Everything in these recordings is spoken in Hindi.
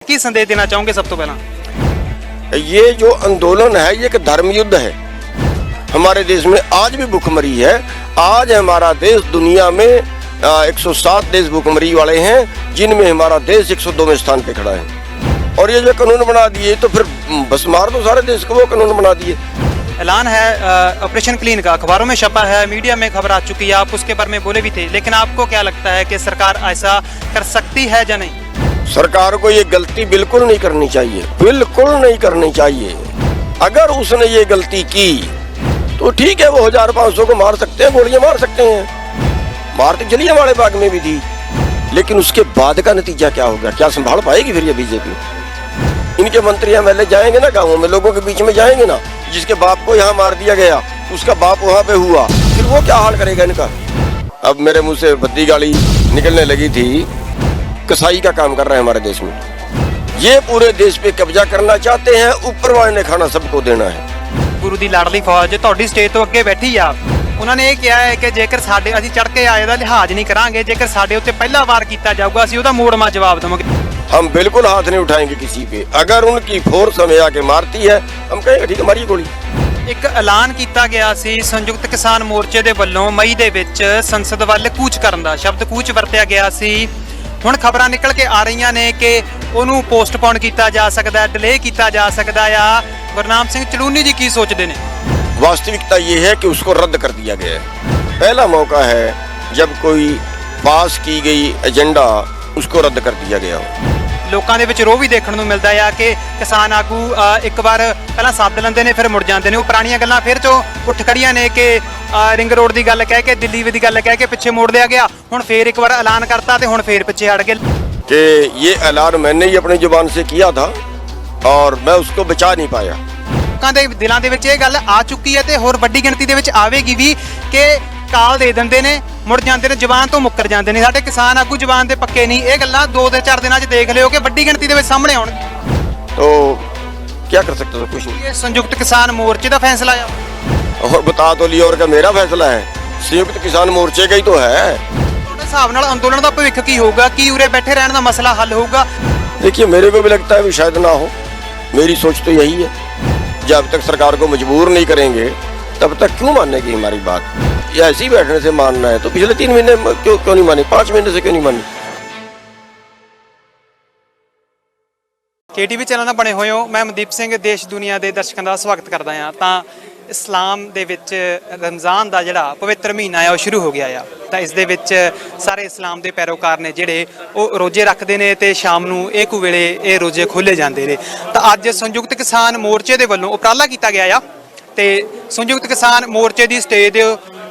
की संदेश देना चाहूंगे सब तो पहला? ये जो आंदोलन है ये एक धर्म युद्ध है। हमारे देश में आज भी भूखमरी है। आज हमारा देश दुनिया में 107 देश भूखमरी वाले हैं, जिनमें हमारा देश 102वें स्थान पे खड़ा है। और ये जो कानून बना दिए तो फिर बस मार दो सारे देश को, वो कानून बना दिए। ऐलान है ऑपरेशन क्लीन का, अखबारों में छपा है, मीडिया में खबर आ चुकी है, आप उसके बारे में बोले भी थे, लेकिन आपको क्या लगता है कि सरकार ऐसा कर सकती है या नहीं? सरकार को ये गलती बिल्कुल नहीं करनी चाहिए, बिल्कुल नहीं करनी चाहिए। अगर उसने ये गलती की तो ठीक है, वो 1500 को मार सकते हैं, गोलियां मार सकते हैं, मारती चली हमारे बाग में भी थी, लेकिन उसके बाद का नतीजा क्या होगा? क्या संभाल पाएगी फिर ये बीजेपी? इनके मंत्री एमएलए जाएंगे ना गाँवों में, लोगों के बीच में जाएंगे ना, जिसके बाप को यहाँ मार दिया गया उसका बाप वहाँ पे हुआ, फिर वो क्या हाल करेगा इनका? अब मेरे मुंह से भद्दी गाली निकलने लगी थी। कसाई का काम कर रहे हैं हमारे देश में, ये पूरे देश पे कब्जा करना चाहते हैं, ऊपर वाले ने खाना सबको देना है। ਗੁਰੂ ਦੀ ਲਾਡਲੀ ਫੌਜ ਤੁਹਾਡੀ ਸਟੇਜ ਤੋਂ ਅੱਗੇ ਬੈਠੀ ਆ, ਉਹਨਾਂ ਨੇ ਇਹ ਕਿਹਾ ਹੈ ਕਿ ਜੇਕਰ ਸਾਡੇ ਅਸੀਂ ਚੜ ਕੇ ਆਏ ਦਾ ਲਿਹਾਜ਼ ਨਹੀਂ ਕਰਾਂਗੇ, ਜੇਕਰ ਸਾਡੇ ਉੱਤੇ ਪਹਿਲਾ ਵਾਰ ਕੀਤਾ ਜਾਊਗਾ ਅਸੀਂ ਉਹਦਾ ਮੋੜਮਾ ਜਵਾਬ ਦੇਵਾਂਗੇ। हम बिल्कुल हाथ नहीं उठाएंगे किसी पे। अगर उनकी फोर्स हमें आके मारती है हम कहेंगे ठीक है, मारिए गोली। ਇੱਕ ਐਲਾਨ ਕੀਤਾ ਗਿਆ ਸੀ ਸੰਯੁਕਤ ਕਿਸਾਨ ਮੋਰਚੇ ਦੇ ਵੱਲੋਂ ਮਈ ਦੇ ਵਿੱਚ ਸੰਸਦ ਵੱਲ ਕੂਚ ਕਰਨ ਦਾ, ਸ਼ਬਦ ਕੂਚ ਵਰਤਿਆ ਗਿਆ ਸੀ। ਹੁਣ ਖਬਰਾਂ ਨਿਕਲ ਕੇ ਆ ਰਹੀਆਂ ਨੇ ਕਿ ਉਹਨੂੰ ਪੋਸਟਪੋਨ ਕੀਤਾ ਜਾ ਸਕਦਾ, ਡਿਲੇ ਕੀਤਾ ਜਾ ਸਕਦਾ ਆ। ਗੁਰਨਾਮ ਸਿੰਘ ਚਲੂਨੀ ਜੀ ਕੀ ਸੋਚਦੇ ਨੇ? वास्तविकता ये है कि उसको रद्द कर दिया गया है। पहला मौका है जब कोई पास की गई एजेंडा उसको रद्द कर दिया गया हो। ਲੋਕਾਂ ਦੇ ਵਿੱਚ ਰੋਹ ਵੀ ਦੇਖਣ ਨੂੰ ਮਿਲਦਾ ਆ ਕਿ ਕਿਸਾਨ ਆਗੂ ਇੱਕ ਵਾਰ ਪਹਿਲਾਂ ਸੱਦ ਲੈਂਦੇ ਨੇ, ਫਿਰ ਮੁੜ ਜਾਂਦੇ ਨੇ। ਉਹ ਪੁਰਾਣੀਆਂ ਗੱਲਾਂ ਫਿਰ ਤੋਂ ਉੱਠ ਖੜੀਆਂ ਨੇ ਕਿ ਰਿੰਗ ਰੋਡ ਦੀ ਗੱਲ ਕਹਿ ਕੇ, ਦਿੱਲੀ ਦੀ ਗੱਲ ਕਹਿ ਕੇ ਪਿੱਛੇ ਮੋੜ ਲਿਆ ਗਿਆ। ਹੁਣ ਫੇਰ ਇੱਕ ਵਾਰ ਐਲਾਨ ਕਰਤਾ ਤੇ ਹੁਣ ਫੇਰ ਪਿੱਛੇ ਹਟ ਗਏ कि ये ऐलान मैंने ही अपनी जुबान से किया था और मैं उसको बचा नहीं पाया। ਲੋਕਾਂ ਦੇ ਦਿਲਾਂ ਦੇ ਵਿੱਚ ਇਹ ਗੱਲ ਆ ਚੁੱਕੀ ਹੈ ਤੇ ਹੋਰ ਵੱਡੀ ਗਿਣਤੀ ਦੇ ਵਿੱਚ ਆਵੇਗੀ ਵੀ ਕਿ ਕਾਲ ਦੇ ਦਿੰਦੇ ਨੇ, ਮੁੜ ਜਾਂਦੇ ਨੇ, ਜ਼ਬਾਨ ਤੋਂ ਮੁੱਕਰ ਜਾਂਦੇ ਨੇ। ਸਾਡੇ ਕਿਸਾਨ ਆਗੂ ਜ਼ਬਾਨ ਦੇ ਪੱਕੇ ਨਹੀਂ। ਇਹ ਗੱਲਾਂ 2-4 ਦਿਨਾਂ 'ਚ ਦੇਖ ਲਿਓ ਕਿ ਵੱਡੀ ਗਿਣਤੀ ਦੇ ਵਿੱਚ ਸਾਹਮਣੇ ਆਉਣਗੀਆਂ। तो क्या कर सकते थे? कुछ नहीं। ਇਹ ਸੰਯੁਕਤ ਕਿਸਾਨ ਮੋਰਚੇ ਦਾ ਫੈਸਲਾ ਆ। और बता तो लिया, और क्या मेरा फैसला है? संयुक्त किसान मोर्चे का ही तो है। ਤੁਹਾਡੇ ਹਿਸਾਬ ਨਾਲ ਅੰਦੋਲਨ ਦਾ ਭਵਿੱਖ ਕੀ ਹੋਊਗਾ? ਕੀ ਉਰੇ ਬੈਠੇ ਰਹਿਣ ਦਾ ਮਸਲਾ ਹੱਲ ਹੋਊਗਾ? देखिए मेरे को भी लगता है भी शायद ना हो। मेरी सोच तो यही है, जब तक सरकार को मजबूर नहीं करेंगे तब तक क्यों मानेगी हमारी बात? या ऐसे ही बैठने से मानना है तो पिछले 3 महीने क्यों नहीं मानी, 5 महीने से क्यों नहीं मानी? KTV ਚੈਨਲ ਨਾਲ ਬਣੇ ਹੋਏ ਹੋ, ਮੈਂ ਮਨਦੀਪ ਸਿੰਘ ਦੇਸ਼ ਦੁਨੀਆ ਦੇ ਦਰਸ਼ਕਾਂ ਦਾ ਸਵਾਗਤ ਕਰਦਾ ਹਾਂ। ਤਾਂ ਇਸਲਾਮ ਦੇ ਵਿੱਚ ਰਮਜ਼ਾਨ ਦਾ ਜਿਹੜਾ ਪਵਿੱਤਰ ਮਹੀਨਾ ਆ ਉਹ ਸ਼ੁਰੂ ਹੋ ਗਿਆ ਆ। ਤਾਂ ਇਸ ਦੇ ਵਿੱਚ ਸਾਰੇ ਇਸਲਾਮ ਦੇ ਪੈਰੋਕਾਰ ਨੇ ਜਿਹੜੇ ਉਹ ਰੋਜ਼ੇ ਰੱਖਦੇ ਨੇ ਤੇ ਸ਼ਾਮ ਨੂੰ ਇੱਕ ਵੇਲੇ ਇਹ ਰੋਜ਼ੇ ਖੋਲ੍ਹੇ ਜਾਂਦੇ ਨੇ। ਤਾਂ ਅੱਜ ਸੰਯੁਕਤ ਕਿਸਾਨ ਮੋਰਚੇ ਦੇ ਵੱਲੋਂ ਉਪਰਾਲਾ ਕੀਤਾ ਗਿਆ ਆ ਤੇ ਸੰਯੁਕਤ ਕਿਸਾਨ ਮੋਰਚੇ ਦੀ ਸਟੇਜ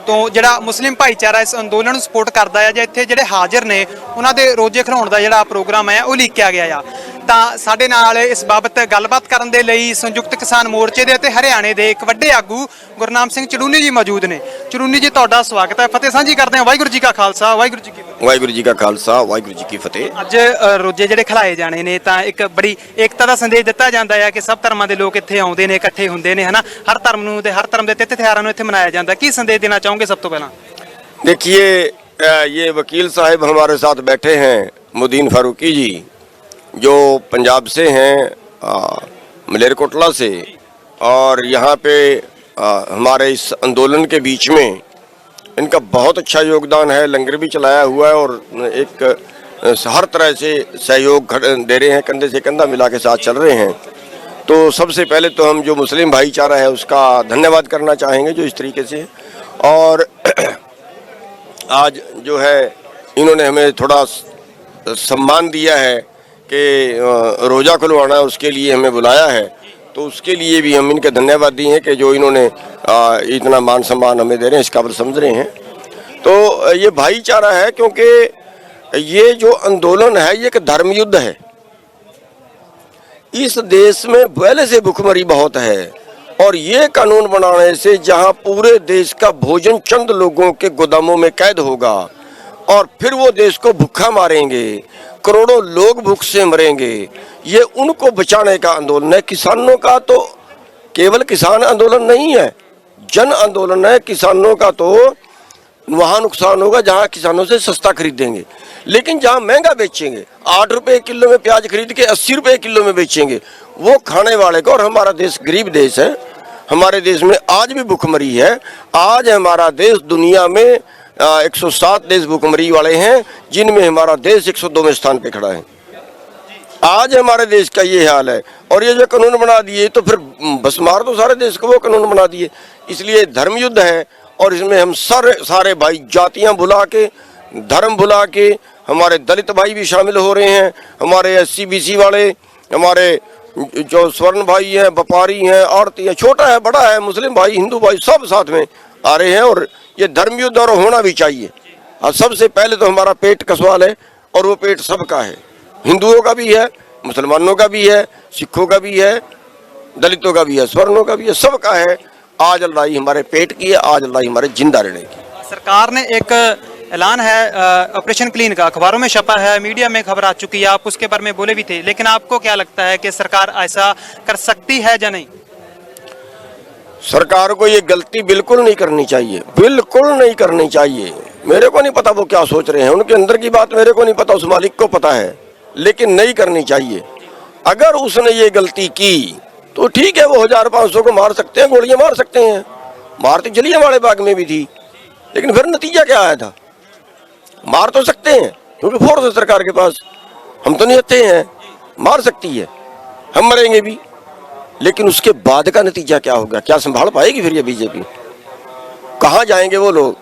ਤੋਂ ਜਿਹੜਾ ਮੁਸਲਿਮ ਭਾਈਚਾਰਾ ਇਸ ਅੰਦੋਲਨ ਨੂੰ ਸਪੋਰਟ ਕਰਦਾ ਆ ਜਾਂ ਇੱਥੇ ਜਿਹੜੇ ਹਾਜ਼ਰ ਨੇ ਉਹਨਾਂ ਦੇ ਰੋਜ਼ੇ ਖਿਲਾਉਣ ਦਾ ਜਿਹੜਾ ਪ੍ਰੋਗਰਾਮ ਹੈ ਉਹ ਲੀਕਿਆ ਗਿਆ ਆ। ਤਾਂ ਸਾਡੇ ਨਾਲ ਇਸ ਬਾਬਤ ਗੱਲਬਾਤ ਕਰਨ ਦੇ ਲਈ ਸੰਯੁਕਤ ਕਿਸਾਨ ਮੋਰਚੇ ਦੇ ਅਤੇ ਹਰਿਆਣੇ ਦੇ ਇੱਕ ਵੱਡੇ ਆਗੂ ਗੁਰਨਾਮ ਸਿੰਘ ਚਲੂਨੀ ਜੀ ਮੌਜੂਦ ਨੇ। ਚਲੂਨੀ ਜੀ ਤੁਹਾਡਾ ਸਵਾਗਤ ਹੈ। ਫਤਿਹ ਸਾਂਝੀ ਕਰਦੇ ਹਾਂ। ਵਾਹਿਗੁਰੂ ਜੀ ਕਾ ਖਾਲਸਾ, ਵਾਹਿਗੁਰੂ ਜੀ ਕੀ ਫਤਿਹ। ਵਾਹਿਗੁਰੂ ਜੀ ਕਾ ਖਾਲਸਾ, ਵਾਹਿਗੁਰੂ ਜੀ ਕੀ ਫਤਿਹ। ਅੱਜ ਰੋਜ਼ੇ ਜਿਹੜੇ ਖਿਲਾਏ ਜਾਣੇ ਨੇ ਤਾਂ ਇੱਕ ਬੜੀ ਏਕਤਾ ਦਾ ਸੰਦੇਸ਼ ਦਿੱਤਾ ਜਾਂਦਾ ਹੈ ਕਿ ਸਭ ਧਰਮਾਂ ਦੇ ਲੋਕ ਇੱਥੇ ਆਉਂਦੇ ਨੇ, ਇਕੱਠੇ ਹੁੰਦੇ ਨੇ, ਹਨਾ। ਹਰ ਧਰਮ ਨੂੰ ਤੇ ਹਰ ਧਰਮ ਦੇ ਤਿੱਥ ਤਿਉਹਾਰਾਂ ਨੂੰ ਇੱਥੇ ਮਨਾਇਆ ਜਾਂਦਾ। ਕੀ ਸੰਦੇਸ਼ ਦੇਣਾ ਚਾਹੋਗੇ ਸਭ ਤੋਂ ਪਹਿਲਾਂ? देखिए ये वकील साहब हमारे साथ बैठे हैं, मुदीन फारूकी जी, जो पंजाब से हैं, मलेरकोटला से, और यहाँ पे हमारे इस आंदोलन के बीच में इनका बहुत अच्छा योगदान है। लंगर भी चलाया हुआ है और एक हर तरह से सहयोग दे रहे हैं, कंधे से कंधा मिला के साथ चल रहे हैं। तो सबसे पहले तो हम जो मुस्लिम भाईचारा है उसका धन्यवाद करना चाहेंगे जो इस तरीके से, और आज जो है इन्होंने हमें थोड़ा सम्मान दिया है कि रोज़ा खुलवाना है, उसके लिए हमें बुलाया है। तो उसके लिए भी हम इनके धन्यवाद दिए हैं कि जो इन्होंने इतना मान सम्मान हमें दे रहे हैं, इस काबिल समझ रहे हैं। तो ये भाईचारा है, क्योंकि ये जो आंदोलन है ये एक धर्म युद्ध है। इस देश में पहले से भुखमरी बहुत है, और ये कानून बनाने से जहां पूरे देश का भोजन चंद लोगों के गोदामों में कैद होगा और फिर वो देश को भूखा मारेंगे, करोड़ों लोग भूख से मरेंगे, ये उनको बचाने का आंदोलन है। किसानों का तो केवल किसान आंदोलन नहीं है, जन आंदोलन है। किसानों का तो वहाँ नुकसान होगा जहाँ किसानों से सस्ता खरीदेंगे। लेकिन जहाँ महंगा बेचेंगे, 8 रुपए किलो में प्याज खरीद के 80 रुपए किलो में बेचेंगे, वो खाने वाले को, और हमारा देश गरीब देश है, हमारे देश में आज भी भूखमरी है। आज हमारा देश दुनिया में 107 देश भूखमरी वाले हैं, जिनमें हमारा देश 102वें स्थान पे खड़ा है। आज हमारे देश का ये हाल है, और ये जो कानून बना दिए तो फिर बस मार दो सारे देश को, वो कानून बना दिए। इसलिए धर्म युद्ध है, और इसमें हम सारे भाई जातियां भुला के, धर्म भुला के, हमारे दलित भाई भी शामिल हो रहे हैं, हमारे SC BC वाले, हमारे जो स्वर्ण भाई हैं, व्यापारी हैं, आड़ती हैं, छोटा है बड़ा है, मुस्लिम भाई, हिंदू भाई, सब साथ में आ रहे हैं। और ये धर्म युद्ध और होना भी चाहिए। और सबसे पहले तो हमारा पेट का सवाल है, और वो पेट सबका है, हिंदुओं का भी है, मुसलमानों का भी है, सिखों का भी है, दलितों का भी है, स्वर्णों का भी है, सबका है। आज लड़ाई हमारे पेट की है, आज लड़ाई हमारे जिंदा रहने की। सरकार ने एक ऐलान है ऑपरेशन क्लीन का, अखबारों में छपा है, मीडिया में खबर आ चुकी है, आप उसके बारे में बोले भी थे, लेकिन आपको क्या लगता है कि सरकार ऐसा कर सकती है या नहीं? सरकार को ये गलती बिल्कुल नहीं करनी चाहिए, बिल्कुल नहीं करनी चाहिए। मेरे को नहीं पता वो क्या सोच रहे हैं, उनके अंदर की बात मेरे को नहीं पता, उस मालिक को पता है, लेकिन नहीं करनी चाहिए। अगर उसने ये गलती की तो ठीक है, वो 1500 को मार सकते हैं, गोलियां मार सकते हैं, मारती जलियांवाले बाग में भी थी, लेकिन फिर नतीजा क्या आया था? मार तो सकते हैं क्योंकि फोर्स है सरकार के पास, हम तो नहीं हत्थे हैं, मार सकती है, हम मरेंगे भी, लेकिन उसके बाद का नतीजा क्या होगा? क्या संभाल पाएगी फिर ये बीजेपी? कहाँ जाएंगे वो लोग?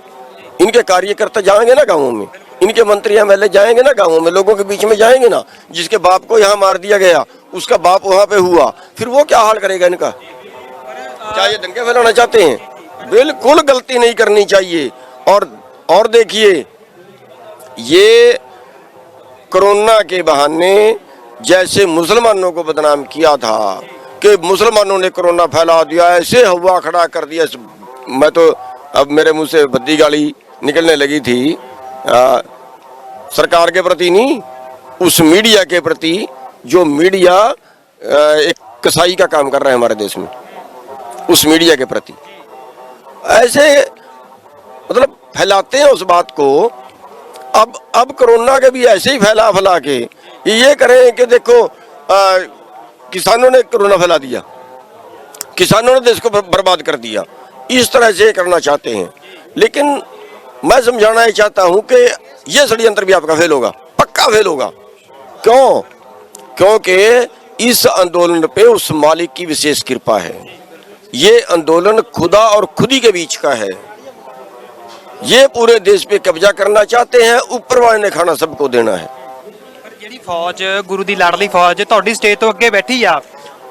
इनके कार्यकर्ता जाएंगे ना गाँवों में, इनके मंत्री MLA जाएंगे ना गाँवों में, लोगों के बीच में जाएंगे ना। जिसके बाप को यहाँ मार दिया गया, उसका बाप वहाँ पे हुआ, फिर वो क्या हाल करेगा इनका? क्या ये दंगे फैलाना चाहते हैं? बिल्कुल गलती नहीं करनी चाहिए। और देखिए, ये कोरोना के बहाने जैसे मुसलमानों को बदनाम किया था कि मुसलमानों ने कोरोना फैला दिया, ऐसे हवा खड़ा कर दिया। मैं तो अब मेरे मुंह से भद्दी गाली निकलने लगी थी, सरकार के प्रति नहीं, उस मीडिया के प्रति जो मीडिया एक कसाई का काम कर रहा है हमारे देश में, उस मीडिया के प्रति ऐसे मतलब फैलाते हैं उस बात को। अब कोरोना के भी ऐसे ही फैला के ये करें कि देखो किसानों ने कोरोना फैला दिया, किसानों ने देश को बर्बाद कर दिया, इस तरह से करना चाहते हैं। लेकिन मैं समझाना ये चाहता हूं कि ये षड्यंत्र भी आपका फेल होगा, पक्का फेल होगा। क्यों? क्योंकि इस आंदोलन पे उस मालिक की विशेष कृपा है। ये आंदोलन खुदा और खुदी के बीच का है। ये पूरे देश पे कब्जा करना चाहते हैं, ऊपर वाले ने खाना सबको देना है। ਜਿਹੜੀ ਫੌਜ ਗੁਰੂ ਦੀ ਲਾਡਲੀ ਫੌਜ ਤੁਹਾਡੀ ਸਟੇਜ ਤੋਂ ਅੱਗੇ ਬੈਠੀ ਆ,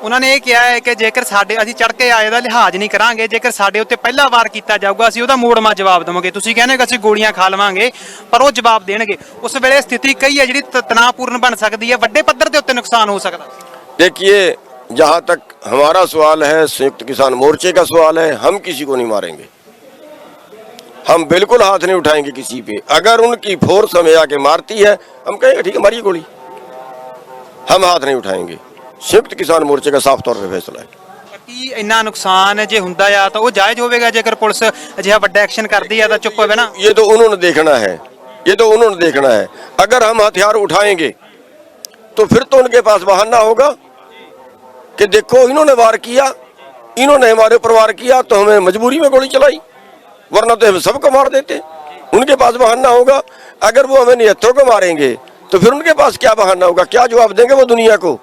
ਉਹਨਾਂ ਨੇ ਇਹ ਕਿਹਾ ਹੈ ਕਿ ਜੇਕਰ ਸਾਡੇ ਅਸੀਂ ਚੜ ਕੇ ਆਏ ਦਾ ਲਿਹਾਜ਼ ਨਹੀਂ ਕਰਾਂਗੇ, ਜੇਕਰ ਸਾਡੇ ਉੱਤੇ ਪਹਿਲਾ ਵਾਰ ਕੀਤਾ ਜਾਊਗਾ ਅਸੀਂ ਉਹਦਾ ਮੋੜਮਾ ਜਵਾਬ ਦੇਵਾਂਗੇ। ਤੁਸੀਂ ਕਹਿੰਦੇ ਕਿ ਅਸੀਂ ਗੋਲੀਆਂ ਖਾ ਲਵਾਂਗੇ, ਪਰ ਉਹ ਜਵਾਬ ਦੇਣਗੇ। ਉਸ ਵੇਲੇ ਸਥਿਤੀ ਕਈ ਹੈ ਜਿਹੜੀ ਤਣਾਅਪੂਰਨ ਬਣ ਸਕਦੀ ਹੈ, ਵੱਡੇ ਪੱਧਰ ਦੇ ਉੱਤੇ ਨੁਕਸਾਨ ਹੋ ਸਕਦਾ। देखिए, जहाँ तक हमारा सवाल है, संयुक्त किसान मोर्चे का सवाल है, हम किसी को नहीं मारेंगे, हम बिल्कुल हाथ नहीं उठाएंगे किसी पे। अगर उनकी फोर्स हमें आके मारती है, हम कहेंगे ठीक है मारिए गोली, हम हाथ नहीं उठाएंगे। संयुक्त किसान मोर्चे का साफ तौर पे फैसला है। ਕੀ ਇੰਨਾ ਨੁਕਸਾਨ ਜੇ ਹੁੰਦਾ ਆ ਤਾਂ ਉਹ ਜਾਇਜ਼ ਹੋਵੇਗਾ? ਜੇਕਰ ਪੁਲਿਸ ਅਜਿਹਾ ਵੱਡਾ ਐਕਸ਼ਨ ਕਰਦੀ ਆ ਤਾਂ ਚੁੱਪ ਹੋਵੇ ਨਾ? ये तो उन्होंने देखना है, ये तो उन्होंने देखना है। अगर हम हथियार उठाएंगे तो फिर तो उनके पास बहाना होगा कि देखो इन्होंने वार किया, इन्होंने हमारे ऊपर वार किया तो हमें मजबूरी में गोली चलाई, वरना तो हम सबको मार देते। उनके पास बहाना होगा। अगर वो हमें निहत्थों को मारेंगे तो फिर उनके पास क्या बहाना होगा, क्या जवाब देंगे वो दुनिया को?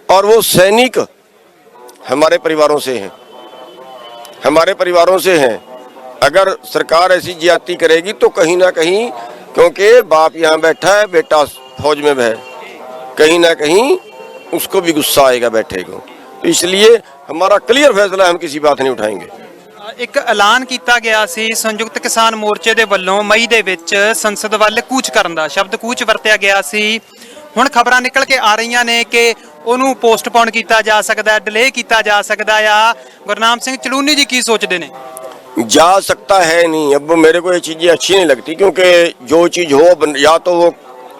और वो सैनिक हमारे परिवारों से हैं, हमारे परिवारों से हैं। अगर सरकार ऐसी ज्यादती करेगी तो कहीं ना कहीं, क्योंकि बाप यहाँ बैठा है, बेटा फौज में है, कहीं ना कहीं उसको भी गुस्सा आएगा बैठे को। तो इसलिए हमारा क्लियर फैसला, हम किसी बात नहीं उठाएंगे। ਇੱਕ ਐਲਾਨ ਕੀਤਾ ਗਿਆ ਸੀ ਸੰਯੁਕਤ ਕਿਸਾਨ ਮੋਰਚੇ ਦੇ ਵੱਲੋਂ ਮਈ ਦੇ ਵਿੱਚ ਸੰਸਦ ਵੱਲ ਕੂਚ ਕਰਨ ਦਾ, ਸ਼ਬਦ ਕੂਚ ਵਰਤਿਆ ਗਿਆ ਸੀ। ਹੁਣ ਖਬਰਾਂ ਨਿਕਲ ਕੇ ਆ ਰਹੀਆਂ ਨੇ ਕਿ ਉਹਨੂੰ ਪੋਸਟਪੋਨ ਕੀਤਾ ਜਾ ਸਕਦਾ ਹੈ, ਡਿਲੇ ਕੀਤਾ ਜਾ ਸਕਦਾ ਆ। ਗੁਰਨਾਮ ਸਿੰਘ ਚਲੂਨੀ ਜੀ ਕੀ ਸੋਚਦੇ ਨੇ? जा सकता है नहीं। अब मेरे को ये चीज़ें अच्छी नहीं लगती, क्योंकि जो चीज़ हो या तो वो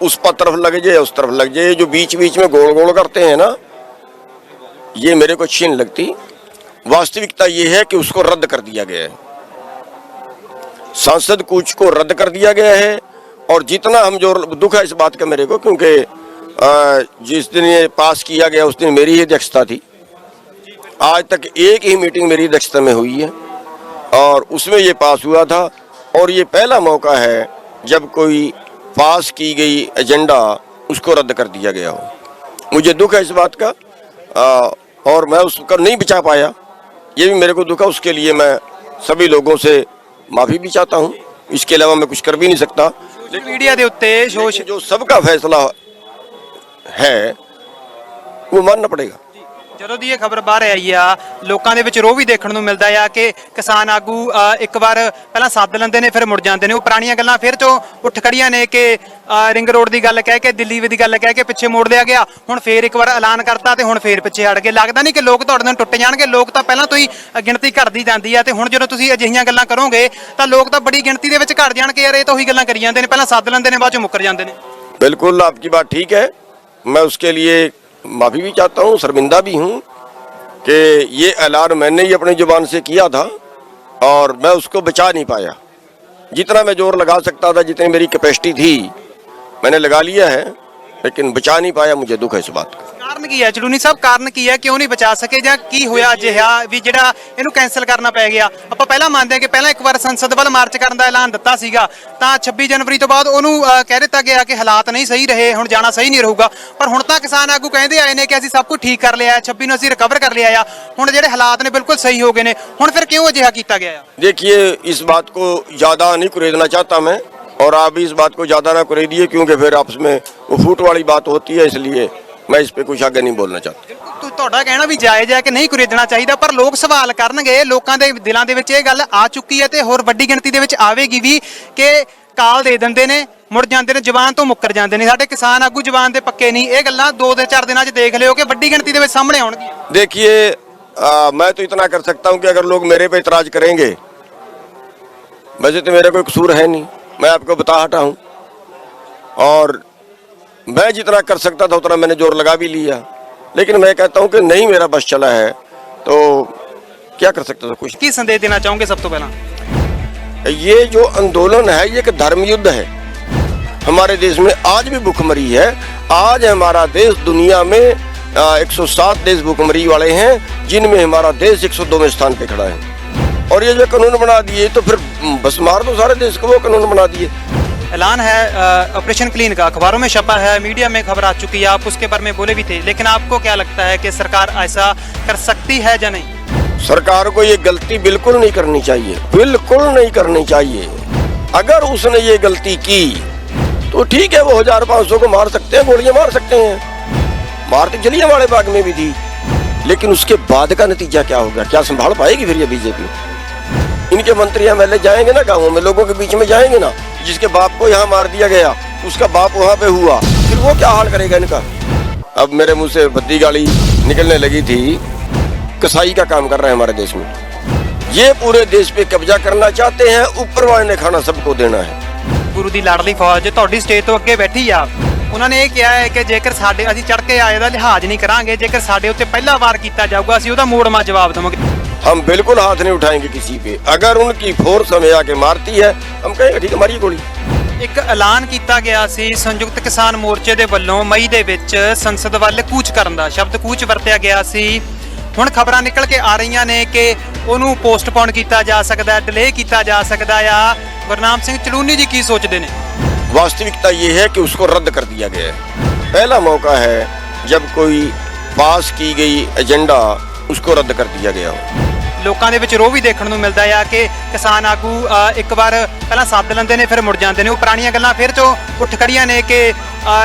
उस पर तरफ लग जाए, उस तरफ लग जाए। जो बीच बीच में गोल गोल करते हैं ना, ये मेरे को अच्छी नहीं लगती। वास्तविकता ये है कि उसको रद्द कर दिया गया है। सांसद कूच को रद्द कर दिया गया है। और जितना हम जो दुख है इस बात का मेरे को, क्योंकि जिस दिन ये पास किया गया उस दिन मेरी ही अध्यक्षता थी। आज तक एक ही मीटिंग मेरी अध्यक्षता में हुई है और उसमें ये पास हुआ था। और ये पहला मौका है जब कोई पास की गई एजेंडा उसको रद्द कर दिया गया हो। मुझे दुख है इस बात का और मैं उसको नहीं बचा पाया, ये भी मेरे को दुख है। उसके लिए मैं सभी लोगों से माफ़ी भी चाहता हूँ। इसके अलावा मैं कुछ कर भी नहीं सकता। मीडिया के उत्ते जो सबका फैसला है वो मानना पड़ेगा। ਜਦੋਂ ਦੀ ਇਹ ਖਬਰ ਬਾਹਰ ਆਈ ਆ ਲੋਕਾਂ ਦੇ ਵਿੱਚ ਰੋਹ ਵੀ ਦੇਖਣ ਨੂੰ ਮਿਲਦਾ ਆ ਕਿ ਕਿਸਾਨ ਆਗੂ ਇੱਕ ਵਾਰ ਪਹਿਲਾਂ ਸੱਦ ਲੈਂਦੇ ਨੇ ਫਿਰ ਮੁੜ ਜਾਂਦੇ ਨੇ। ਉਹ ਪੁਰਾਣੀਆਂ ਗੱਲਾਂ ਫਿਰ ਤੋਂ ਉੱਠ ਖੜੀਆਂ ਨੇ ਕਿ ਰਿੰਗ ਰੋਡ ਦੀ ਗੱਲ ਕਹਿ ਕੇ ਦਿੱਲੀ ਦੀ ਗੱਲ ਕਹਿ ਕੇ ਪਿੱਛੇ ਮੋੜ ਲਿਆ ਗਿਆ। ਹੁਣ ਫੇਰ ਇੱਕ ਵਾਰ ਐਲਾਨ ਕਰਤਾ ਤੇ ਹੁਣ ਫੇਰ ਪਿੱਛੇ ਹਟ ਗਏ। ਲੱਗਦਾ ਨਹੀਂ ਕਿ ਲੋਕ ਤੁਹਾਡੇ ਨਾਲ ਟੁੱਟ ਜਾਣਗੇ? ਲੋਕ ਤਾਂ ਪਹਿਲਾਂ ਤੋਂ ਹੀ ਗਿਣਤੀ ਘਟਦੀ ਜਾਂਦੀ ਆ ਤੇ ਹੁਣ ਜਦੋਂ ਤੁਸੀਂ ਅਜਿਹੀਆਂ ਗੱਲਾਂ ਕਰੋਗੇ ਤਾਂ ਲੋਕ ਤਾਂ ਬੜੀ ਗਿਣਤੀ ਦੇ ਵਿੱਚ ਘਟ ਜਾਣਗੇ। ਯਾਰ ਇਹ ਤਾਂ ਉਹੀ ਗੱਲਾਂ ਕਰੀ ਜਾਂਦੇ ਨੇ, ਪਹਿਲਾਂ ਸੱਦ ਲੈਂਦੇ ਨੇ ਬਾਅਦ ਚੋਂ ਮੁੱਕਰ ਜਾਂਦੇ ਨੇ। बिल्कुल आपकी बात ठीक है। मैं उसके लिए माफ़ी भी चाहता हूँ, शर्मिंदा भी हूँ कि ये ऐलान मैंने ही अपनी जुबान से किया था और मैं उसको बचा नहीं पाया। जितना मैं जोर लगा सकता था, जितनी मेरी कैपेसिटी थी मैंने लगा लिया है, लेकिन बचा नहीं पाया। मुझे दुख है इस बात का। ਕਾਰਨ ਕੀ ਹੈ ਚਲੂਨੀ ਸਾਹਿਬ? ਕਾਰਨ ਕੀ ਹੈ, ਕਿਉਂ ਨਹੀਂ ਬਚਾ ਸਕੇ ਜਾਂ ਕੀ ਹੋਇਆ ਅਜਿਹਾ ਵੀ ਜਿਹੜਾ ਇਹਨੂੰ ਕੈਨਸਲ ਕਰਨਾ ਪੈ ਗਿਆ? ਆਪਾਂ ਪਹਿਲਾਂ ਮੰਨਦੇ ਹਾਂ ਕਿ ਪਹਿਲਾਂ ਇੱਕ ਵਾਰ ਸੰਸਦ ਵੱਲ ਮਾਰਚ ਕਰਨ ਦਾ ਐਲਾਨ ਦਿੱਤਾ ਸੀਗਾ ਤਾਂ 26 ਜਨਵਰੀ ਤੋਂ ਬਾਅਦ ਉਹਨੂੰ ਕਹਿ ਦਿੱਤਾ ਗਿਆ ਕਿ ਹਾਲਾਤ ਨਹੀਂ ਸਹੀ ਰਹੇ, ਹੁਣ ਜਾਣਾ ਸਹੀ ਨਹੀਂ ਰਹੂਗਾ। ਪਰ ਹੁਣ ਤਾਂ ਕਿਸਾਨ ਆਗੂ ਕਹਿੰਦੇ ਆਏ ਨੇ ਕਿ ਅਸੀਂ ਸਭ ਕੁਝ ਠੀਕ ਕਰ ਲਿਆ, 26 ਨੂੰ ਅਸੀਂ ਰਿਕਵਰ ਕਰ ਲਿਆ ਆ, ਹੁਣ ਜਿਹੜੇ ਹਾਲਾਤ ਨੇ ਬਿਲਕੁਲ ਸਹੀ ਹੋ ਗਏ ਨੇ। ਹੁਣ ਫਿਰ ਕਿਉਂ ਅਜਿਹਾ ਕੀਤਾ ਗਿਆ ਆ? देखिए, इस बात को ज़्यादा नहीं कुरेदना चाहता मैं और आप भी इस बात को ज़्यादा ना कुरेदिए, क्योंकि फिर आपस में वो फूट वाली बात होती है, इसलिए मैं इस पे कुछ आगे नहीं बोलना चाहता। ਤੁਹਾਡਾ ਕਹਿਣਾ ਵੀ ਜਾਇਜ਼ ਹੈ ਕਿ ਨਹੀਂ ਕੁਰੇਦਣਾ ਚਾਹੀਦਾ, ਪਰ ਲੋਕ ਸਵਾਲ ਕਰਨਗੇ, ਲੋਕਾਂ ਦੇ ਦਿਲਾਂ ਦੇ ਵਿੱਚ ਇਹ ਗੱਲ ਆ ਚੁੱਕੀ ਹੈ ਤੇ ਹੋਰ ਵੱਡੀ ਗਿਣਤੀ ਦੇ ਵਿੱਚ ਆਵੇਗੀ ਵੀ ਕਿ ਕਾਲ ਦੇ ਦਿੰਦੇ ਨੇ, ਮੁੜ ਜਾਂਦੇ ਨੇ, ਜ਼ਬਾਨ ਤੋਂ ਮੁੱਕਰ ਜਾਂਦੇ ਨੇ। ਸਾਡੇ ਕਿਸਾਨ ਆਗੂ ਜ਼ਬਾਨ ਦੇ ਪੱਕੇ ਨਹੀਂ। ਇਹ ਗੱਲਾਂ 2-4 ਦਿਨਾਂ 'ਚ ਦੇਖ ਲਿਓ ਕਿ ਵੱਡੀ ਗਿਣਤੀ ਦੇ ਵਿੱਚ ਸਾਹਮਣੇ ਆਉਣਗੀਆਂ। देखिए, मैं तो इतना कर सकता हूँ कि अगर लोग मेरे पे इतराज करेंगे, वैसे तो मेरा कोई कसूर है नहीं, मैं आपको बता हटा हूँ और मैं जितना कर सकता था उतना मैंने जोर लगा भी लिया। लेकिन मैं कहता हूँ कि नहीं मेरा बस चला है तो क्या कर सकता था? कुछ। ਕੀ ਸੰਦੇਸ਼ ਦੇਣਾ ਚਾਹੋਗੇ ਸਭ ਤੋਂ ਪਹਿਲਾਂ? ये जो आंदोलन है ये एक धर्म युद्ध है। हमारे देश में आज भी भूखमरी है। आज हमारा देश दुनिया में 107 देश भूखमरी वाले हैं, जिनमें हमारा देश 102वें स्थान पे खड़ा है। और ये जो कानून बना दिए तो फिर बस मार दो सारे देश को, वो कानून बना दिए। ऐलान है ऑपरेशन क्लीन का, अखबारों में छपा है, मीडिया में खबर आ चुकी है, आप उसके बारे में बोले भी थे, लेकिन आपको क्या लगता है कि सरकार ऐसा कर सकती है या नहीं? सरकार को ये गलती बिल्कुल नहीं करनी चाहिए, बिल्कुल नहीं करनी चाहिए। अगर उसने ये गलती की तो ठीक है, वो 1500 को मार सकते हैं, गोलियां मार सकते हैं, मारती जलियांवाला बाग में भी थी। लेकिन उसके बाद का नतीजा क्या होगा? क्या संभाल पाएगी फिर ये बीजेपी? इनके मंत्री एमएलए जाएंगे ना गाँवों में, लोगों के बीच में जाएंगे ना। जिसके बाप को यहाँ मार दिया गया उसका बाप वहाँ पे हुआ, फिर वो क्या हाल करेगा इनका? अब मेरे मुंह से भद्दी गाली निकलने लगी थी। कसाई का काम कर रहे हैं हमारे देश में, ये पूरे देश पे कब्जा करना चाहते हैं। ऊपर वाले ने खाना सबको देना है। ਗੁਰੂ ਦੀ ਲਾਡਲੀ ਫੌਜ ਤੁਹਾਡੀ ਸਟੇਜ ਤੋਂ ਅੱਗੇ ਬੈਠੀ ਆ, ਉਹਨਾਂ ਨੇ ਇਹ ਕਿਹਾ ਹੈ ਕਿ ਜੇਕਰ ਸਾਡੇ ਅਸੀਂ ਚੜ ਕੇ ਆਏ ਦਾ ਲਿਹਾਜ਼ ਨਹੀਂ ਕਰਾਂਗੇ, ਜੇਕਰ ਸਾਡੇ ਉੱਤੇ ਪਹਿਲਾ ਵਾਰ ਕੀਤਾ ਜਾਊਗਾ ਅਸੀਂ ਉਹਦਾ ਮੋੜਮਾ ਜਵਾਬ ਦੇਵਾਂਗੇ। हम बिल्कुल हाथ नहीं उठाएंगे किसी पे। अगर उनकी फोर्स हमें आके मारती है हम कहेंगे ठीक है, मारिए गोली। ਇੱਕ ਐਲਾਨ ਕੀਤਾ ਗਿਆ ਸੀ ਸੰਯੁਕਤ ਕਿਸਾਨ ਮੋਰਚੇ ਦੇ ਵੱਲੋਂ ਮਈ ਦੇ ਵਿੱਚ ਸੰਸਦ ਵੱਲ ਕੂਚ ਕਰਨ ਦਾ, ਸ਼ਬਦ ਕੂਚ ਵਰਤਿਆ ਗਿਆ ਸੀ। ਹੁਣ ਖਬਰਾਂ ਨਿਕਲ ਕੇ ਆ ਰਹੀਆਂ ਨੇ ਕਿ ਉਹਨੂੰ ਪੋਸਟਪੋਨ ਕੀਤਾ ਜਾ ਸਕਦਾ, ਡਿਲੇ ਕੀਤਾ ਜਾ ਸਕਦਾ ਆ। ਗੁਰਨਾਮ ਸਿੰਘ ਚਲੂਨੀ ਜੀ ਕੀ ਸੋਚਦੇ ਨੇ? वास्तविकता ये है कि उसको रद्द कर दिया गया है। पहला मौका है जब कोई पास की गई एजेंडा उसको रद्द कर दिया गया हो। ਲੋਕਾਂ ਦੇ ਵਿੱਚ ਰੋਹ ਵੀ ਦੇਖਣ ਨੂੰ ਮਿਲਦਾ ਆ ਕਿ ਕਿਸਾਨ ਆਗੂ ਇੱਕ ਵਾਰ ਪਹਿਲਾਂ ਸੱਦ ਲੈਂਦੇ ਨੇ ਫਿਰ ਮੁੜ ਜਾਂਦੇ ਨੇ। ਉਹ ਪੁਰਾਣੀਆਂ ਗੱਲਾਂ ਫਿਰ ਤੋਂ ਉੱਠ ਖੜੀਆਂ ਨੇ ਕਿ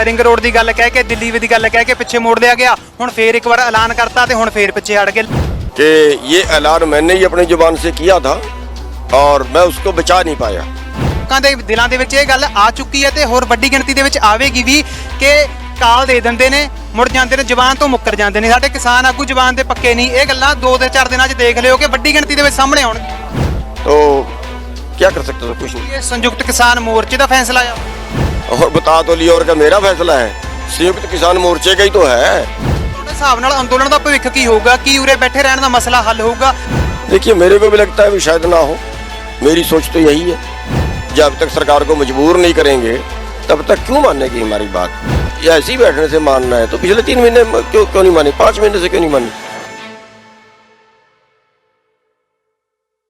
ਰਿੰਗ ਰੋਡ ਦੀ ਗੱਲ ਕਹਿ ਕੇ ਦਿੱਲੀ ਦੀ ਗੱਲ ਕਹਿ ਕੇ ਪਿੱਛੇ ਮੋੜ ਲਿਆ ਗਿਆ। ਹੁਣ ਫੇਰ ਇੱਕ ਵਾਰ ਐਲਾਨ ਕਰਤਾ ਤੇ ਹੁਣ ਫੇਰ ਪਿੱਛੇ ਹਟ ਗਏ। कि ये ऐलान मैंने ही अपनी जुबान से किया था और मैं उसको बचा नहीं पाया। ਲੋਕਾਂ ਦੇ ਦਿਲਾਂ ਦੇ ਵਿੱਚ ਇਹ ਗੱਲ ਆ ਚੁੱਕੀ ਹੈ ਤੇ ਹੋਰ ਵੱਡੀ ਗਿਣਤੀ ਦੇ ਵਿੱਚ ਆਵੇਗੀ ਵੀ ਕਿ ਕਾਲ ਦੇ ਦਿੰਦੇ ਨੇ, ਮੁੜ ਜਾਂਦੇ ਨੇ, ਜ਼ਬਾਨ ਤੋਂ ਮੁੱਕਰ ਜਾਂਦੇ ਨੇ। ਸਾਡੇ ਕਿਸਾਨ ਆਗੂ ਜ਼ਬਾਨ ਦੇ ਪੱਕੇ ਨਹੀਂ। ਇਹ ਗੱਲਾਂ 2-4 ਦਿਨਾਂ 'ਚ ਦੇਖ ਲਿਓ ਕਿ ਵੱਡੀ ਗਿਣਤੀ ਦੇ ਵਿੱਚ ਸਾਹਮਣੇ ਆਉਣਗੀਆਂ। तो क्या कर सकते थे? कुछ नहीं। ਇਹ ਸੰਯੁਕਤ ਕਿਸਾਨ ਮੋਰਚੇ ਦਾ ਫੈਸਲਾ ਆ। और बता तो लिया, और क्या मेरा फैसला है? संयुक्त किसान मोर्चे का ही तो है। ਤੁਹਾਡੇ ਹਿਸਾਬ ਨਾਲ ਅੰਦੋਲਨ ਦਾ ਭਵਿੱਖ ਕੀ ਹੋਊਗਾ? ਕੀ ਉਰੇ ਬੈਠੇ ਰਹਿਣ ਦਾ ਮਸਲਾ ਹੱਲ ਹੋਊਗਾ? देखिए, मेरे को भी लगता है भी शायद ना हो। मेरी सोच तो यही है। जब तक सरकार को मजबूर नहीं करेंगे तब तक क्यों मानेगी हमारी बात। ये ऐसे ही बैठने से मानना है तो पिछले 3 महीने क्यों नहीं मानी, 5 महीने से क्यों नहीं मानी।